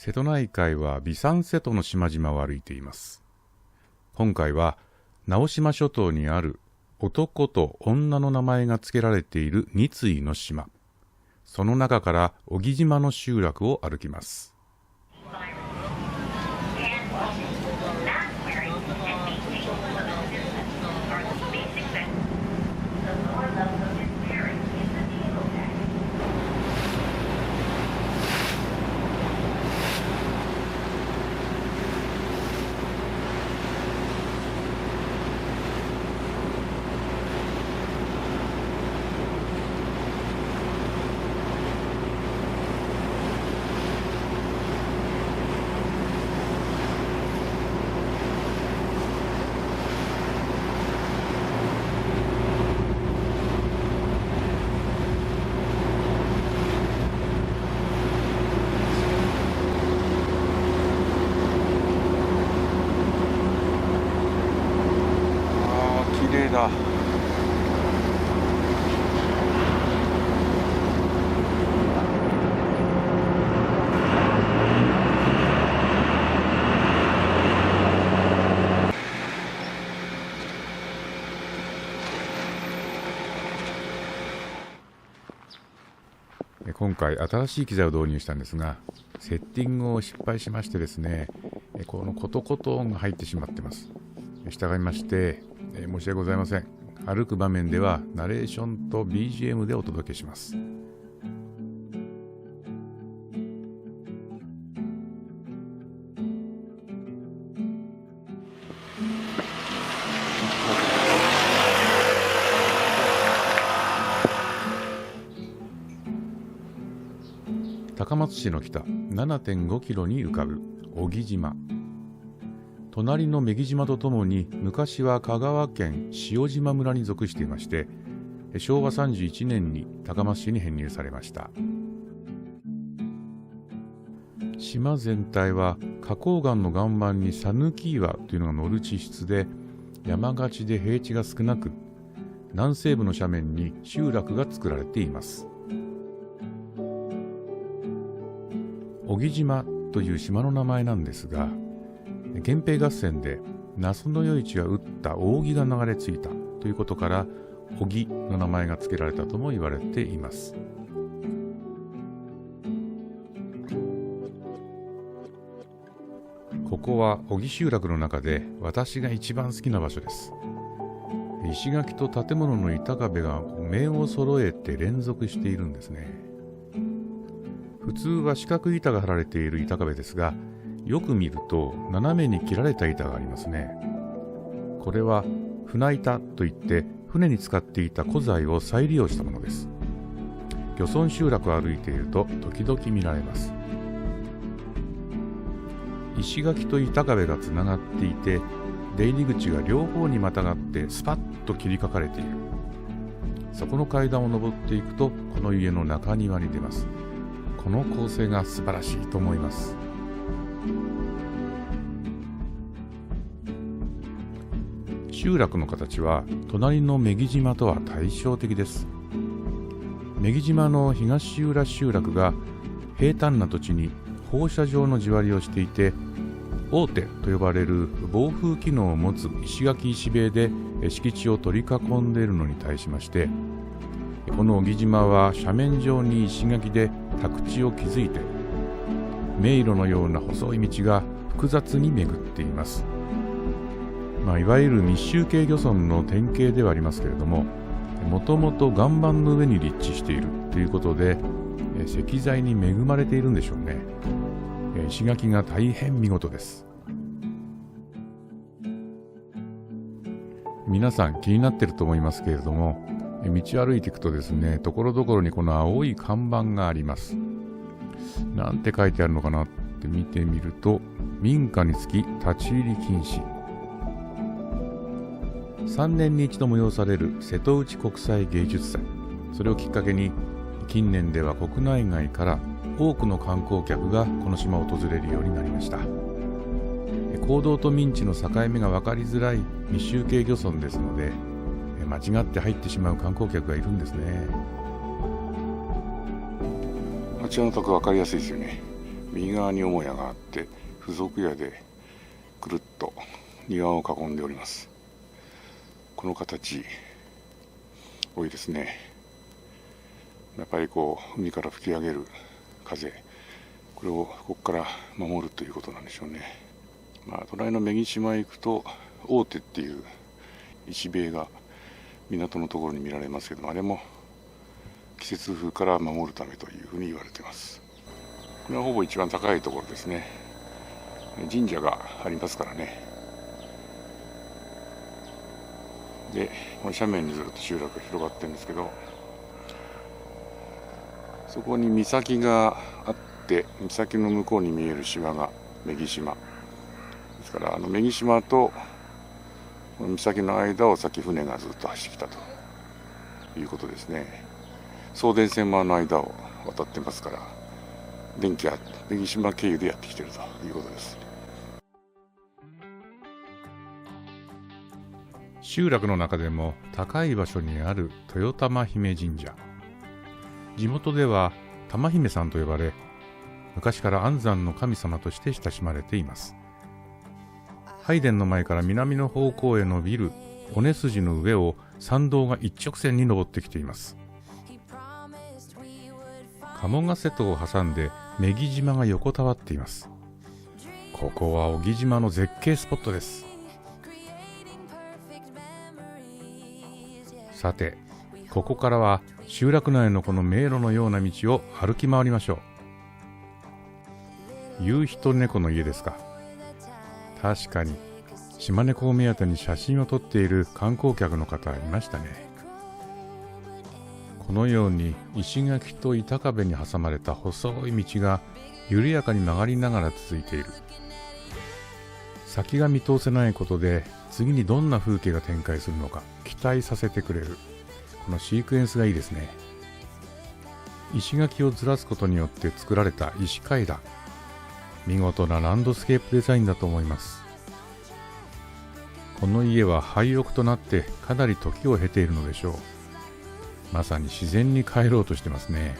瀬戸内海は微山瀬戸の島々を歩いています。今回は直島諸島にある男と女の名前が付けられている二対の島、その中から小木島の集落を歩きます。綺麗だ。今回新しい機材を導入したんですが、セッティングを失敗しましてですね、このコトコト音が入ってしまってます。従いまして申し訳ございません。歩く場面ではナレーションと BGM でお届けします。高松市の北 7.5 キロに浮かぶ小木島。隣の女木島とともに昔は香川県塩島村に属していまして、昭和31年に高松市に編入されました。島全体は花崗岩の岩盤に讃岐岩というのが乗る地質で、山がちで平地が少なく、南西部の斜面に集落が作られています。小木島という島の名前なんですが、源平合戦で那須与一が打った扇が流れ着いたということから小木の名前が付けられたとも言われています。ここは小木集落の中で私が一番好きな場所です。石垣と建物の板壁が面を揃えて連続しているんですね。普通は四角い板が張られている板壁ですが、よく見ると斜めに切られた板がありますね。これは船板といって船に使っていた古材を再利用したものです。漁村集落を歩いていると時々見られます。石垣と板壁がつながっていて、出入り口が両方にまたがってスパッと切りかかれている。そこの階段を上っていくとこの家の中庭に出ます。この構成が素晴らしいと思います。集落の形は隣の女木島とは対照的です。女木島の東浦集落が平坦な土地に放射状の地割りをしていて、大手と呼ばれる防風機能を持つ石垣石塀で敷地を取り囲んでいるのに対しまして、この小木島は斜面上に石垣で宅地を築いて、迷路のような細い道が複雑に巡っています。いわゆる密集系漁村の典型ではありますけれども、もともと岩盤の上に立地しているということで、石材に恵まれているんでしょうね。石垣が大変見事です。皆さん気になっていると思いますけれども、道を歩いていくとですね、ところどころにこの青い看板があります。なんて書いてあるのかなって見てみると、民家につき立ち入り禁止。3年に一度催される瀬戸内国際芸術祭、それをきっかけに近年では国内外から多くの観光客がこの島を訪れるようになりました。公道と民地の境目が分かりづらい密集系漁村ですので、間違って入ってしまう観光客がいるんですね。あちらの宅分かりやすいですよね。右側に母屋があって、付属屋でくるっと庭を囲んでおります。この形多いですね。やっぱり海から吹き上げる風、これをここから守るということなんでしょうね。隣の女木島へ行くと大手っていう石塀が港のところに見られますけども、あれも季節風から守るためというふうに言われています。これはほぼ一番高いところですね。神社がありますからね。で、この斜面にずっと集落が広がってるんですけど、そこに岬があって、岬の向こうに見える島が女木島ですから、女木島と岬の間を先船がずっと走ってきたということですね。送電線も間を渡ってますから、電気は女木島経由でやってきているということです。集落の中でも高い場所にある豊玉姫神社、地元では玉姫さんと呼ばれ、昔から安産の神様として親しまれています。拝殿の前から南の方向へ伸びる尾根筋の上を参道が一直線に登ってきています。鴨ヶ瀬戸を挟んで女木島が横たわっています。ここは小木島の絶景スポットです。さて、ここからは集落内のこの迷路のような道を歩き回りましょう。夕日と猫の家ですか。確かに島猫を目当てに写真を撮っている観光客の方いましたね。このように石垣と板壁に挟まれた細い道が緩やかに曲がりながら続いている。先が見通せないことで次にどんな風景が展開するのか期待させてくれる。このシークエンスがいいですね。石垣をずらすことによって作られた石階段、見事なランドスケープデザインだと思います。この家は廃屋となってかなり時を経ているのでしょう。まさに自然に帰ろうとしてますね。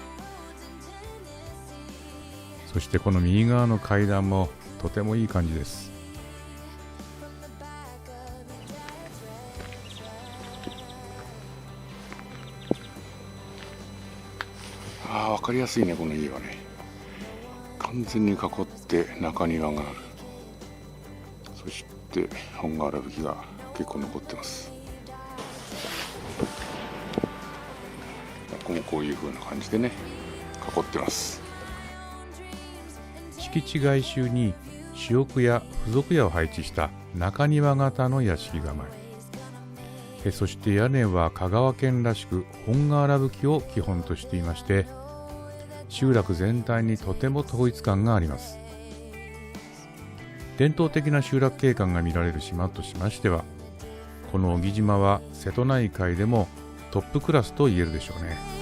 そしてこの右側の階段もとてもいい感じです。かりやすいね、この家はね。完全に囲って中庭がある。そして本瓦葺きが結構残ってます。ここもこういう風な感じでね囲ってます。敷地外周に主屋や付属屋を配置した中庭型の屋敷構え、そして屋根は香川県らしく本瓦葺きを基本としていまして、集落全体にとても統一感があります。伝統的な集落景観が見られる島としましては、この小木島は瀬戸内海でもトップクラスと言えるでしょうね。